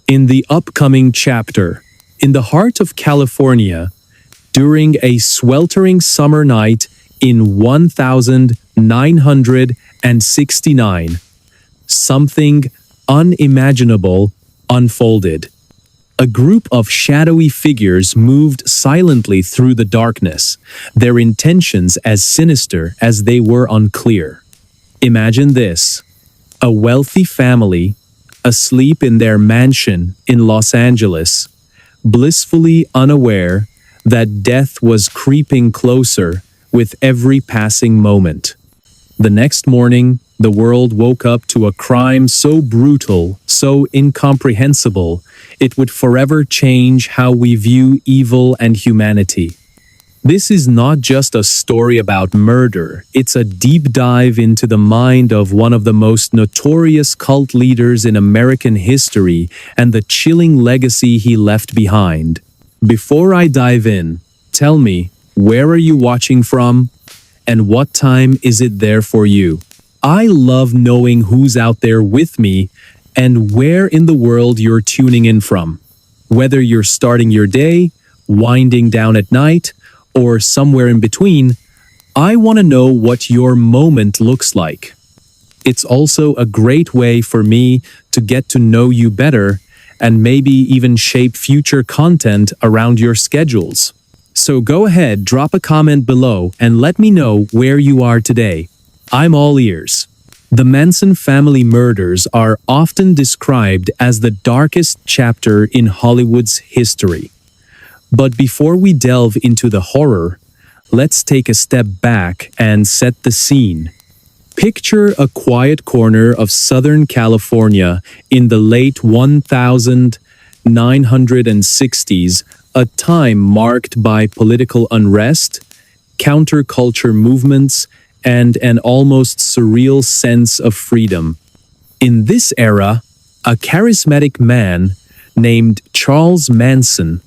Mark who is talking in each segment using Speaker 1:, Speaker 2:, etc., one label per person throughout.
Speaker 1: In the upcoming chapter, in the heart of California, during a sweltering summer night in 1969, something unimaginable unfolded. A group of shadowy figures moved silently through the darkness, their intentions as sinister as they were unclear. Imagine this: a wealthy family, asleep in their mansion in Los Angeles, blissfully unaware that death was creeping closer with every passing moment. The next morning, the world woke up to a crime so brutal, so incomprehensible, it would forever change how we view evil and humanity. This is not just a story about murder, it's a deep dive into the mind of one of the most notorious cult leaders in American history and the chilling legacy he left behind. Before I dive in, tell me, where are you watching from? And what time is it there for you? I love knowing who's out there with me and where in the world you're tuning in from. Whether you're starting your day, winding down at night, or somewhere in between, I want to know what your moment looks like. It's also a great way for me to get to know you better and maybe even shape future content around your schedules. So go ahead, drop a comment below and let me know where you are today. I'm all ears. The Manson family murders are often described as the darkest chapter in Hollywood's history. But before we delve into the horror, let's take a step back and set the scene. Picture a quiet corner of Southern California in the late 1960s, a time marked by political unrest, counterculture movements, and an almost surreal sense of freedom. In this era, a charismatic man named Charles Manson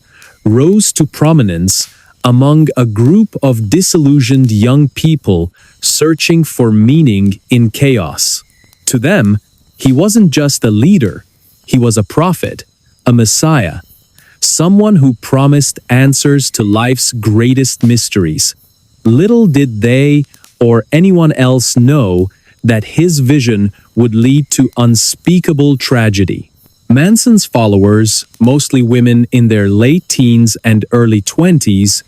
Speaker 1: rose to prominence among a group of disillusioned young people searching for meaning in chaos. To them, he wasn't just a leader, he was a prophet, a messiah, someone who promised answers to life's greatest mysteries. Little did they or anyone else know that his vision would lead to unspeakable tragedy. Manson's followers, mostly women in their late teens and early 20s,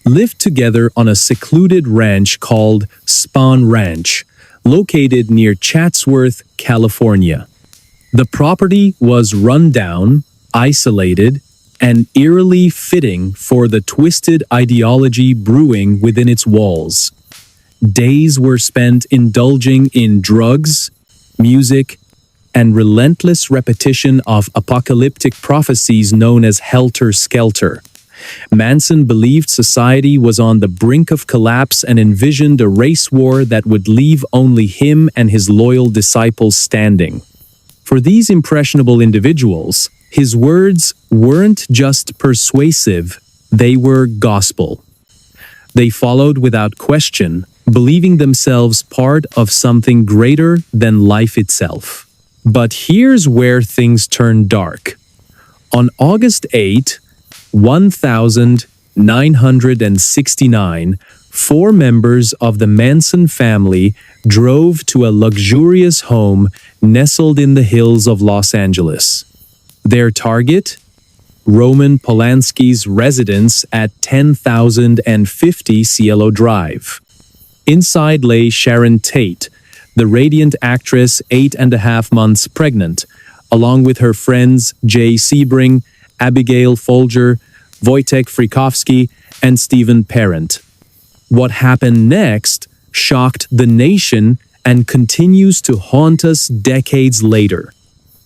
Speaker 1: lived together on a secluded ranch called Spahn Ranch, located near Chatsworth, California. The property was run down, isolated, and eerily fitting for the twisted ideology brewing within its walls. Days were spent indulging in drugs, music, and relentless repetition of apocalyptic prophecies known as helter-skelter. Manson believed society was on the brink of collapse and envisioned a race war that would leave only him and his loyal disciples standing. For these impressionable individuals, his words weren't just persuasive, they were gospel. They followed without question, believing themselves part of something greater than life itself. But here's where things turn dark. On August 8, 1969, 4 members of the Manson family drove to a luxurious home nestled in the hills of Los Angeles. Their target? Roman Polanski's residence at 10,050 Cielo Drive. Inside lay Sharon Tate, the radiant actress 8.5 months pregnant, along with her friends Jay Sebring, Abigail Folger, Wojtek Frykowski, and Stephen Parent. What happened next shocked the nation and continues to haunt us decades later.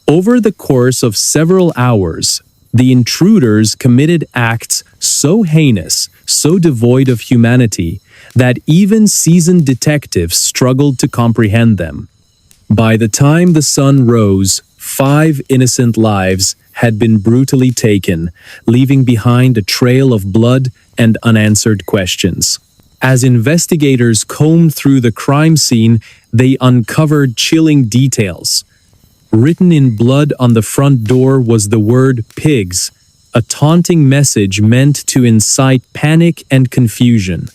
Speaker 1: Over the course of several hours, the intruders committed acts so heinous, so devoid of humanity, that even seasoned detectives struggled to comprehend them. By the time the sun rose, 5 innocent lives had been brutally taken, leaving behind a trail of blood and unanswered questions. As investigators combed through the crime scene, they uncovered chilling details. Written in blood on the front door was the word pigs, a taunting message meant to incite panic and confusion.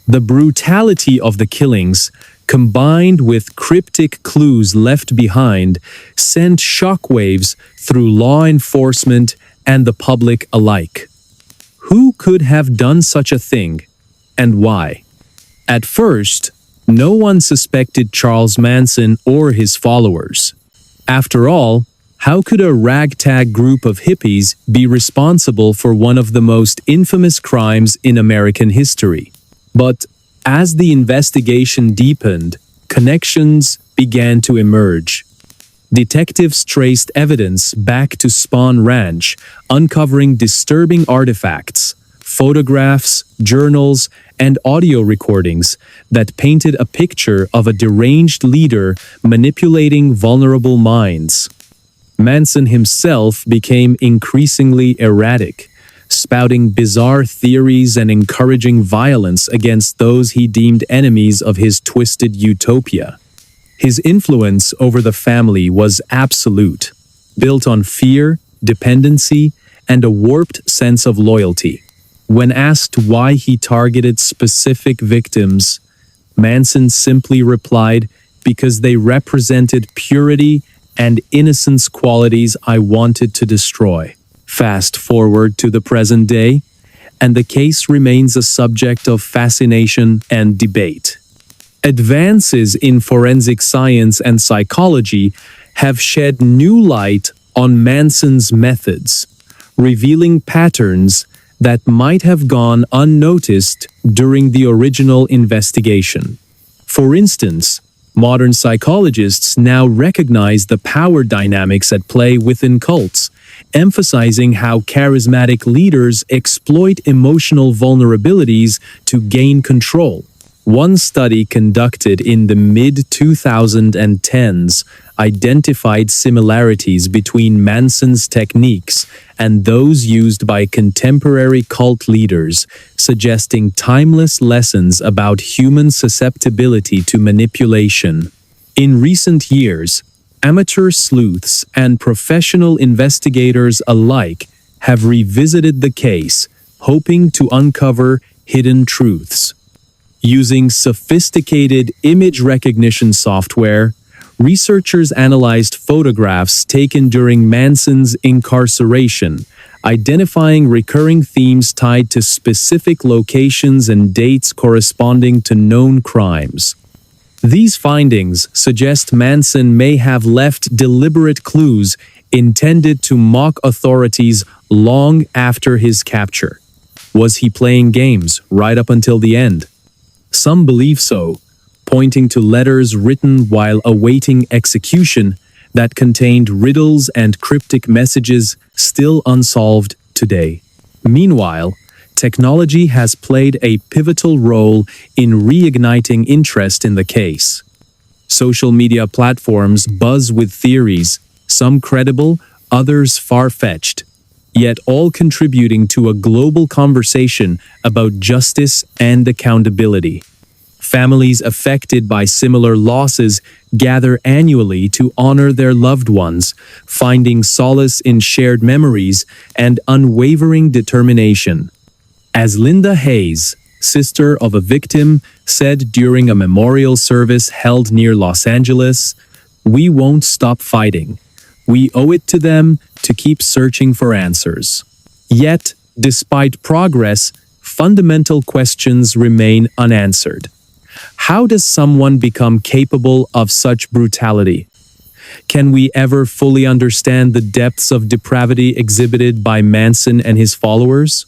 Speaker 1: The brutality of the killings, combined with cryptic clues left behind, sent shockwaves through law enforcement and the public alike. Who could have done such a thing, and why? At first, no one suspected Charles Manson or his followers. After all, how could a ragtag group of hippies be responsible for one of the most infamous crimes in American history? But as the investigation deepened, connections began to emerge. Detectives traced evidence back to Spahn Ranch, uncovering disturbing artifacts, photographs, journals, and audio recordings that painted a picture of a deranged leader manipulating vulnerable minds. Manson himself became increasingly erratic, spouting bizarre theories and encouraging violence against those he deemed enemies of his twisted utopia. His influence over the family was absolute, built on fear, dependency, and a warped sense of loyalty. When asked why he targeted specific victims, Manson simply replied, "Because they represented purity and innocence, qualities I wanted to destroy." Fast forward to the present day, and the case remains a subject of fascination and debate. Advances in forensic science and psychology have shed new light on Manson's methods, revealing patterns that might have gone unnoticed during the original investigation. For instance, modern psychologists now recognize the power dynamics at play within cults, emphasizing how charismatic leaders exploit emotional vulnerabilities to gain control. One study conducted in the mid-2010s identified similarities between Manson's techniques and those used by contemporary cult leaders, suggesting timeless lessons about human susceptibility to manipulation. In recent years, amateur sleuths and professional investigators alike have revisited the case, hoping to uncover hidden truths. Using sophisticated image recognition software, researchers analyzed photographs taken during Manson's incarceration, identifying recurring themes tied to specific locations and dates corresponding to known crimes. These findings suggest Manson may have left deliberate clues intended to mock authorities long after his capture. Was he playing games right up until the end? Some believe so, pointing to letters written while awaiting execution that contained riddles and cryptic messages still unsolved today. Meanwhile, technology has played a pivotal role in reigniting interest in the case. Social media platforms buzz with theories, some credible, others far-fetched, yet all contributing to a global conversation about justice and accountability. Families affected by similar losses gather annually to honor their loved ones, finding solace in shared memories and unwavering determination. As Linda Hayes, sister of a victim, said during a memorial service held near Los Angeles, "We won't stop fighting. We owe it to them to keep searching for answers." Yet, despite progress, fundamental questions remain unanswered. How does someone become capable of such brutality? Can we ever fully understand the depths of depravity exhibited by Manson and his followers?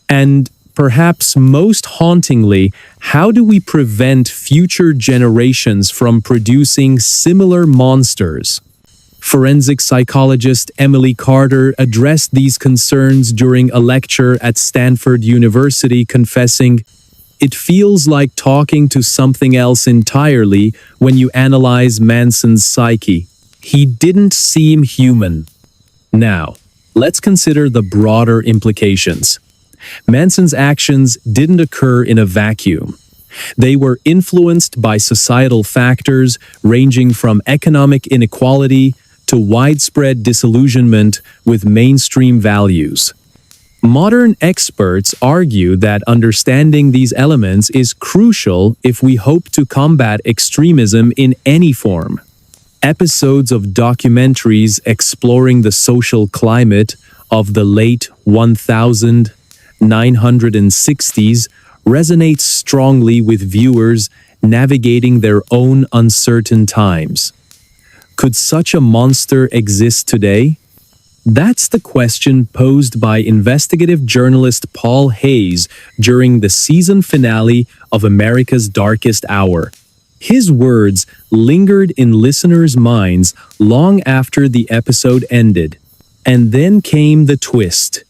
Speaker 1: And perhaps most hauntingly, how do we prevent future generations from producing similar monsters? Forensic psychologist Emily Carter addressed these concerns during a lecture at Stanford University, confessing, "It feels like talking to something else entirely when you analyze Manson's psyche. He didn't seem human." Now, let's consider the broader implications. Manson's actions didn't occur in a vacuum. They were influenced by societal factors ranging from economic inequality, to widespread disillusionment with mainstream values. Modern experts argue that understanding these elements is crucial if we hope to combat extremism in any form. Episodes of documentaries exploring the social climate of the late 1960s resonate strongly with viewers navigating their own uncertain times. Could such a monster exist today? That's the question posed by investigative journalist Paul Hayes during the season finale of America's Darkest Hour. His words lingered in listeners' minds long after the episode ended. And then came the twist.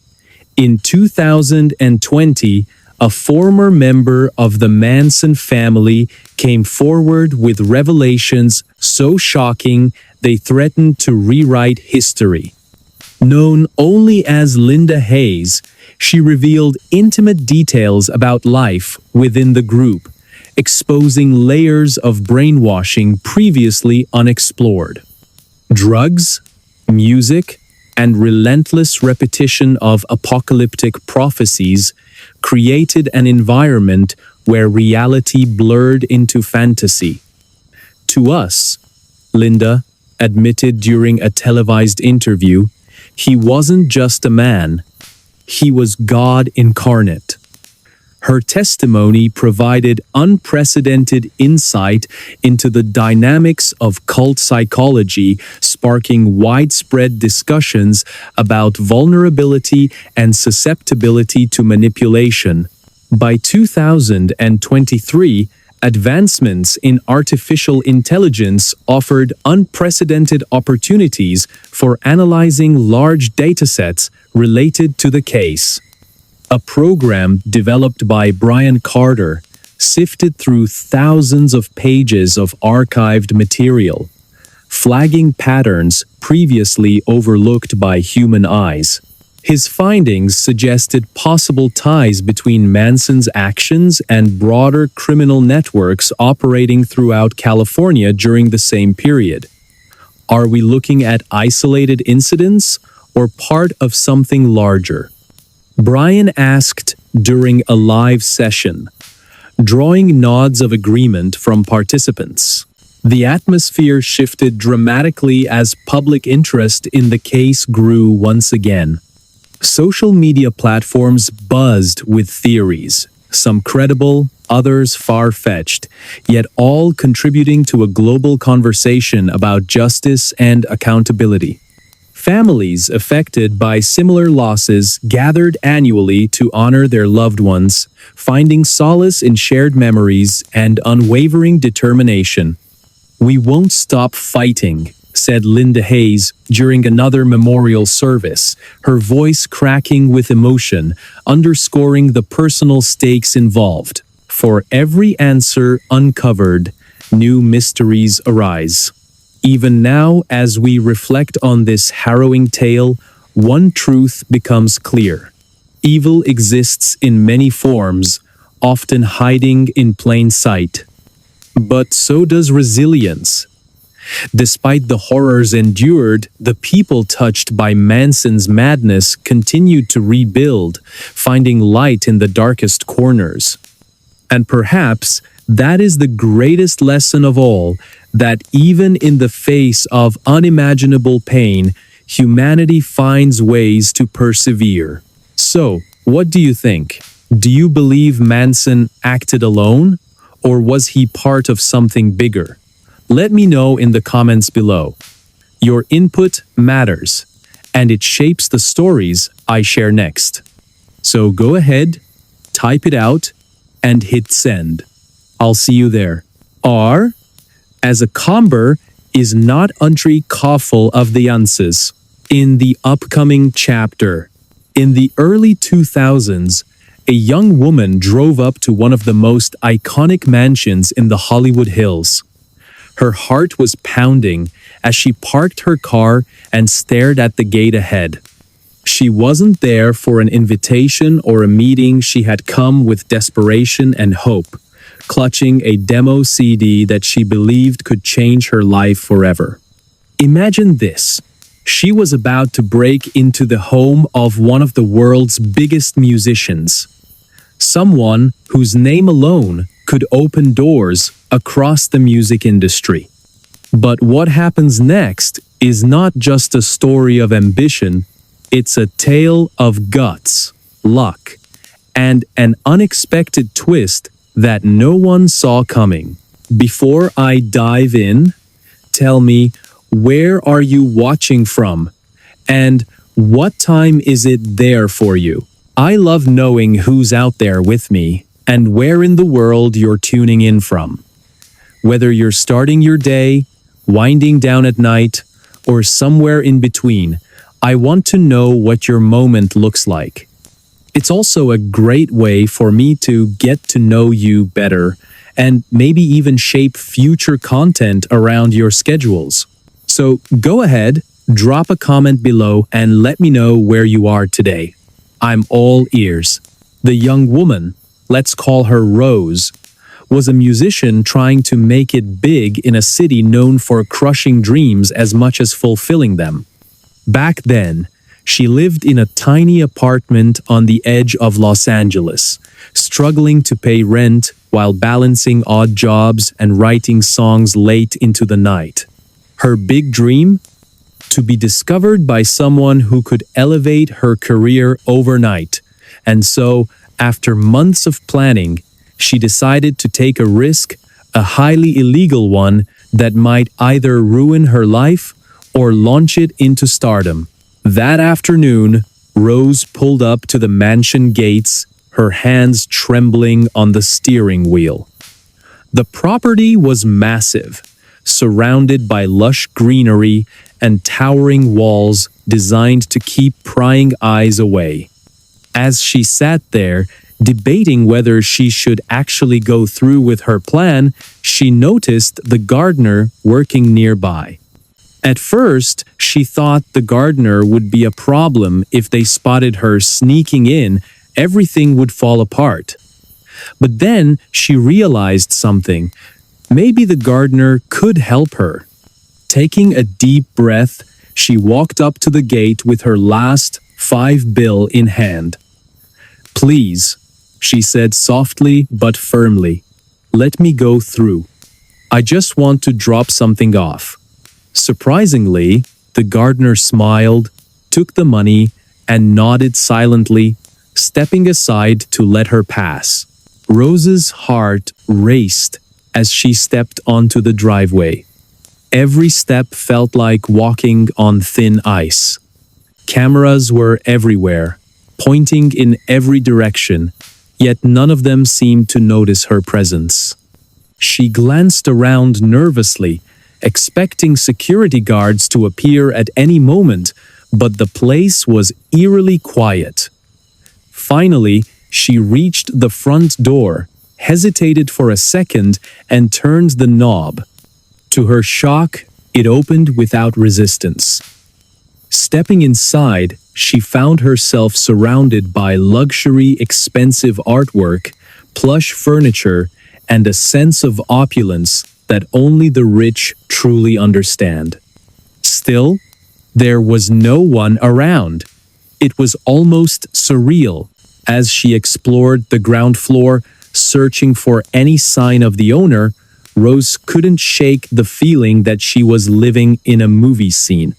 Speaker 1: In 2020, a former member of the Manson family came forward with revelations so shocking they threatened to rewrite history. Known only as Linda Hayes, she revealed intimate details about life within the group, exposing layers of brainwashing previously unexplored. Drugs, music, and relentless repetition of apocalyptic prophecies created an environment where reality blurred into fantasy. To us, Linda admitted during a televised interview, he wasn't just a man, he was God incarnate. Her testimony provided unprecedented insight into the dynamics of cult psychology, sparking widespread discussions about vulnerability and susceptibility to manipulation. By 2023, advancements in artificial intelligence offered unprecedented opportunities for analyzing large datasets related to the case. A program developed by Brian Carter sifted through thousands of pages of archived material, flagging patterns previously overlooked by human eyes. His findings suggested possible ties between Manson's actions and broader criminal networks operating throughout California during the same period. Are we looking at isolated incidents or part of something larger? Brian asked during a live session, drawing nods of agreement from participants. The atmosphere shifted dramatically as public interest in the case grew once again. Social media platforms buzzed with theories, some credible, others far-fetched, yet all contributing to a global conversation about justice and accountability. Families affected by similar losses gathered annually to honor their loved ones, finding solace in shared memories and unwavering determination. "We won't stop fighting," said Linda Hayes during another memorial service, her voice cracking with emotion, underscoring the personal stakes involved. For every answer uncovered, new mysteries arise. Even now, as we reflect on this harrowing tale, one truth becomes clear. Evil exists in many forms, often hiding in plain sight. But so does resilience. Despite the horrors endured, the people touched by Manson's madness continued to rebuild, finding light in the darkest corners. And perhaps that is the greatest lesson of all, that even in the face of unimaginable pain, humanity finds ways to persevere. So, what do you think? Do you believe Manson acted alone? Or was he part of something bigger? Let me know in the comments below. Your input matters, and it shapes the stories I share next. So go ahead, type it out, and hit send. I'll see you there. R as a comber is not untry kafel of the answers. In the upcoming chapter, in the early 2000s, a young woman drove up to one of the most iconic mansions in the Hollywood Hills. Her heart was pounding as she parked her car and stared at the gate ahead. She wasn't there for an invitation or a meeting. She had come with desperation and hope, clutching a demo CD that she believed could change her life forever. Imagine this. She was about to break into the home of one of the world's biggest musicians. Someone whose name alone could open doors across the music industry. But what happens next is not just a story of ambition, it's a tale of guts, luck, and an unexpected twist that no one saw coming. Before I dive in, tell me, where are you watching from? And what time is it there for you? I love knowing who's out there with me and where in the world you're tuning in from. Whether you're starting your day, winding down at night, or somewhere in between, I want to know what your moment looks like. It's also a great way for me to get to know you better and maybe even shape future content around your schedules. So go ahead, drop a comment below and let me know where you are today. I'm all ears. The young woman, let's call her Rose, was a musician trying to make it big in a city known for crushing dreams as much as fulfilling them. Back then, she lived in a tiny apartment on the edge of Los Angeles, struggling to pay rent while balancing odd jobs and writing songs late into the night. Her big dream? To be discovered by someone who could elevate her career overnight. And so, after months of planning, she decided to take a risk, a highly illegal one that might either ruin her life or launch it into stardom. That afternoon, Rose pulled up to the mansion gates, her hands trembling on the steering wheel. The property was massive, surrounded by lush greenery and towering walls designed to keep prying eyes away. As she sat there, debating whether she should actually go through with her plan, she noticed the gardener working nearby. At first, she thought the gardener would be a problem. If they spotted her sneaking in, everything would fall apart. But then she realized something. Maybe the gardener could help her. Taking a deep breath, she walked up to the gate with her last $5 in hand. "Please," she said softly but firmly, "let me go through. I just want to drop something off." Surprisingly, the gardener smiled, took the money, and nodded silently, stepping aside to let her pass. Rose's heart raced as she stepped onto the driveway. Every step felt like walking on thin ice. Cameras were everywhere, pointing in every direction, yet none of them seemed to notice her presence. She glanced around nervously, expecting security guards to appear at any moment, but the place was eerily quiet. Finally, she reached the front door, hesitated for a second, and turned the knob. To her shock, it opened without resistance. Stepping inside, she found herself surrounded by luxury, expensive artwork, plush furniture, and a sense of opulence that only the rich truly understand. Still, there was no one around. It was almost surreal. As she explored the ground floor, searching for any sign of the owner, Rose couldn't shake the feeling that she was living in a movie scene.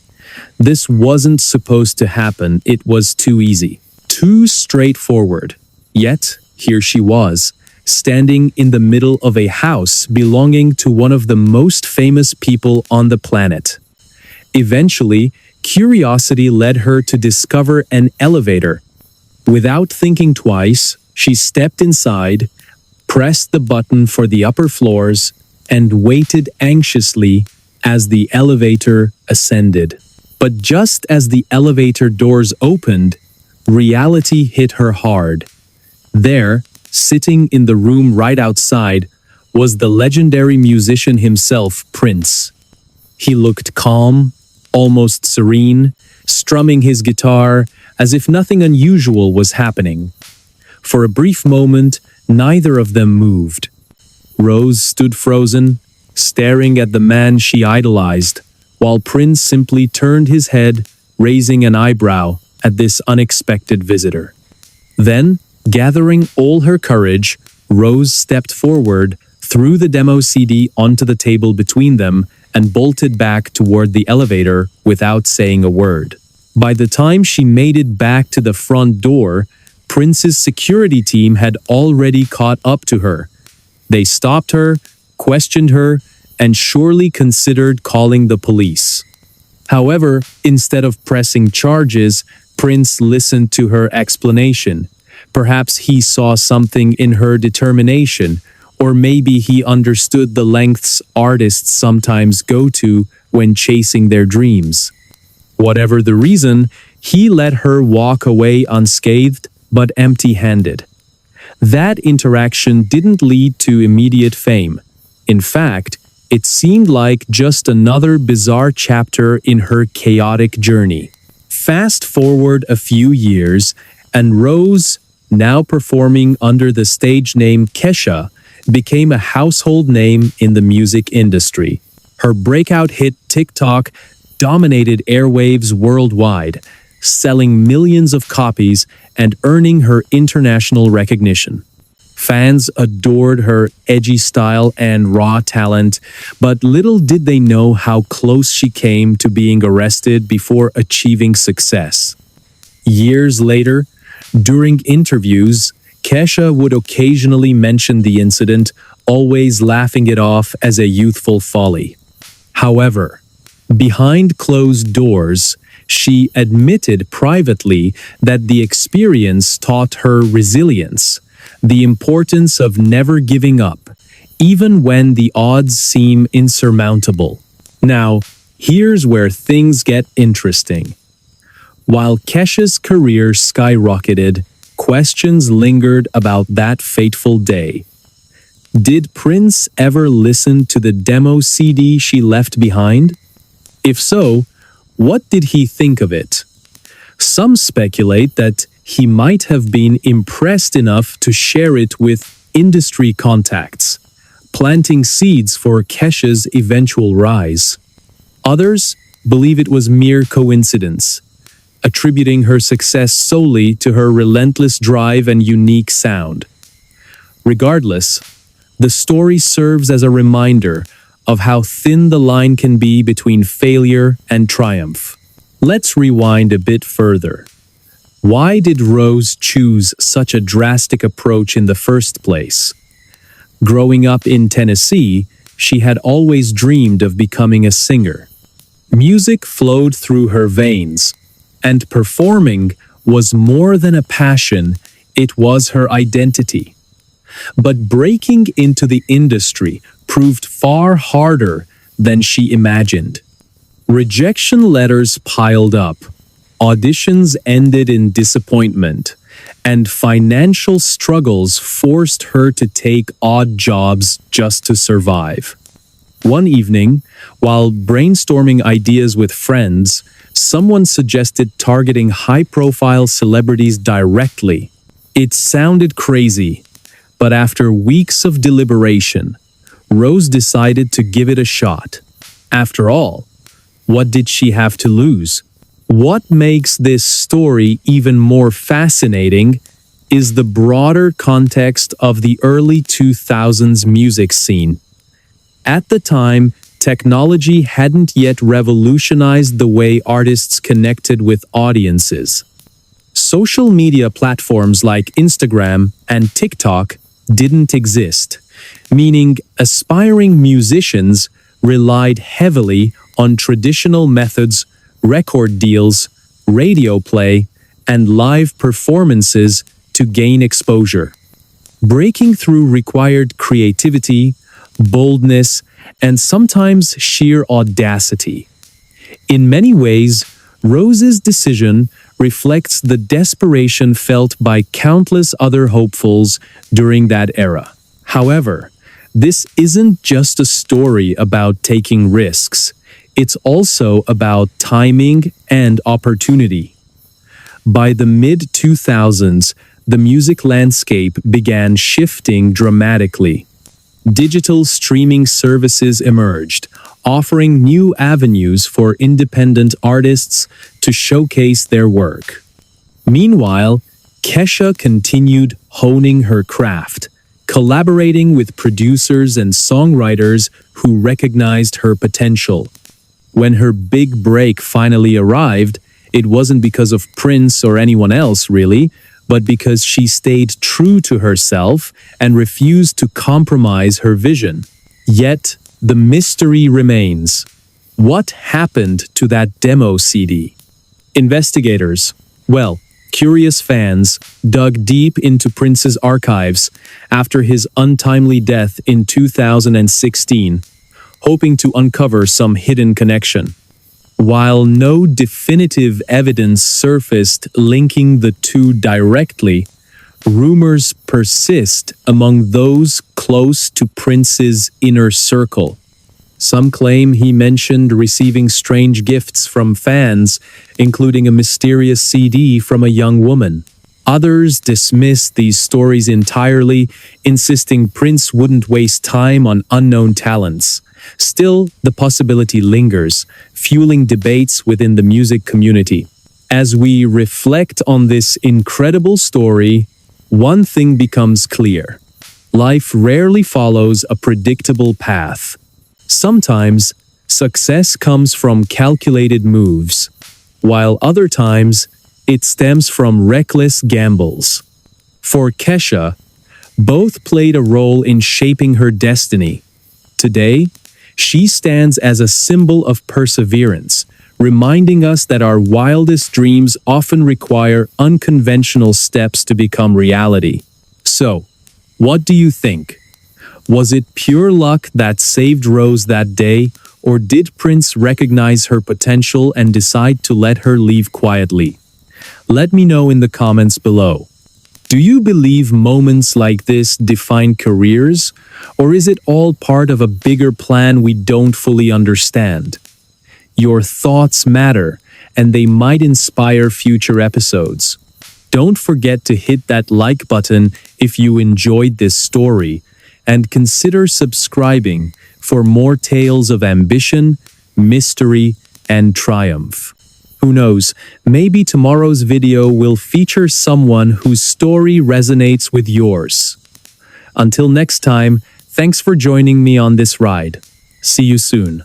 Speaker 1: This wasn't supposed to happen. It was too easy, too straightforward. Yet, here she was, standing in the middle of a house belonging to one of the most famous people on the planet. Eventually, curiosity led her to discover an elevator. Without thinking twice, she stepped inside, pressed the button for the upper floors, and waited anxiously as the elevator ascended. But just as the elevator doors opened, reality hit her hard. There, sitting in the room right outside, was the legendary musician himself, Prince. He looked calm, almost serene, strumming his guitar as if nothing unusual was happening. For a brief moment, neither of them moved. Rose stood frozen, staring at the man she idolized, while Prince simply turned his head, raising an eyebrow at this unexpected visitor. Then, gathering all her courage, Rose stepped forward, threw the demo CD onto the table between them, and bolted back toward the elevator without saying a word. By the time she made it back to the front door, Prince's security team had already caught up to her. They stopped her, questioned her, and surely considered calling the police. However, instead of pressing charges, Prince listened to her explanation. Perhaps he saw something in her determination, or maybe he understood the lengths artists sometimes go to when chasing their dreams. Whatever the reason, he let her walk away unscathed but empty-handed. That interaction didn't lead to immediate fame. In fact, it seemed like just another bizarre chapter in her chaotic journey. Fast forward a few years, and Rose, now performing under the stage name Kesha, became a household name in the music industry. Her breakout hit TikTok dominated airwaves worldwide, selling millions of copies and earning her international recognition. Fans adored her edgy style and raw talent, but little did they know how close she came to being arrested before achieving success. Years later, during interviews, Kesha would occasionally mention the incident, always laughing it off as a youthful folly. However, behind closed doors, she admitted privately that the experience taught her resilience, the importance of never giving up, even when the odds seem insurmountable. Now, here's where things get interesting. While Kesha's career skyrocketed, questions lingered about that fateful day. Did Prince ever listen to the demo CD she left behind? If so, what did he think of it? Some speculate that he might have been impressed enough to share it with industry contacts, planting seeds for Kesha's eventual rise. Others believe it was mere coincidence, attributing her success solely to her relentless drive and unique sound. Regardless, the story serves as a reminder of how thin the line can be between failure and triumph. Let's rewind a bit further. Why did Rose choose such a drastic approach in the first place? Growing up in Tennessee, she had always dreamed of becoming a singer. Music flowed through her veins, and performing was more than a passion, it was her identity. But breaking into the industry proved far harder than she imagined. Rejection letters piled up, auditions ended in disappointment, and financial struggles forced her to take odd jobs just to survive. One evening, while brainstorming ideas with friends, someone suggested targeting high-profile celebrities directly. It sounded crazy, but after weeks of deliberation, Rose decided to give it a shot. After all, what did she have to lose? What makes this story even more fascinating is the broader context of the early 2000s music scene. At the time, technology hadn't yet revolutionized the way artists connected with audiences. Social media platforms like Instagram and TikTok didn't exist, meaning aspiring musicians relied heavily on traditional methods, record deals, radio play, and live performances to gain exposure. Breaking through required creativity, boldness, and sometimes sheer audacity. In many ways, Rose's decision reflects the desperation felt by countless other hopefuls during that era. However, this isn't just a story about taking risks. It's also about timing and opportunity. By the mid-2000s, the music landscape began shifting dramatically. Digital streaming services emerged, offering new avenues for independent artists to showcase their work. Meanwhile, Kesha continued honing her craft, collaborating with producers and songwriters who recognized her potential. When her big break finally arrived, it wasn't because of Prince or anyone else, really, but because she stayed true to herself and refused to compromise her vision. Yet, the mystery remains. What happened to that demo CD? Investigators, well, curious fans, dug deep into Prince's archives after his untimely death in 2016, hoping to uncover some hidden connection. While no definitive evidence surfaced linking the two directly, rumors persist among those close to Prince's inner circle. Some claim he mentioned receiving strange gifts from fans, including a mysterious CD from a young woman. Others dismiss these stories entirely, insisting Prince wouldn't waste time on unknown talents. Still, the possibility lingers, fueling debates within the music community. As we reflect on this incredible story, one thing becomes clear. Life rarely follows a predictable path. Sometimes, success comes from calculated moves, while other times, it stems from reckless gambles. For Kesha, both played a role in shaping her destiny. Today, she stands as a symbol of perseverance, reminding us that our wildest dreams often require unconventional steps to become reality. So, what do you think? Was it pure luck that saved Rose that day, or did Prince recognize her potential and decide to let her leave quietly? Let me know in the comments below. Do you believe moments like this define careers, or is it all part of a bigger plan we don't fully understand? Your thoughts matter, and they might inspire future episodes. Don't forget to hit that like button if you enjoyed this story, and consider subscribing for more tales of ambition, mystery, and triumph. Who knows, maybe tomorrow's video will feature someone whose story resonates with yours. Until next time, thanks for joining me on this ride. See you soon.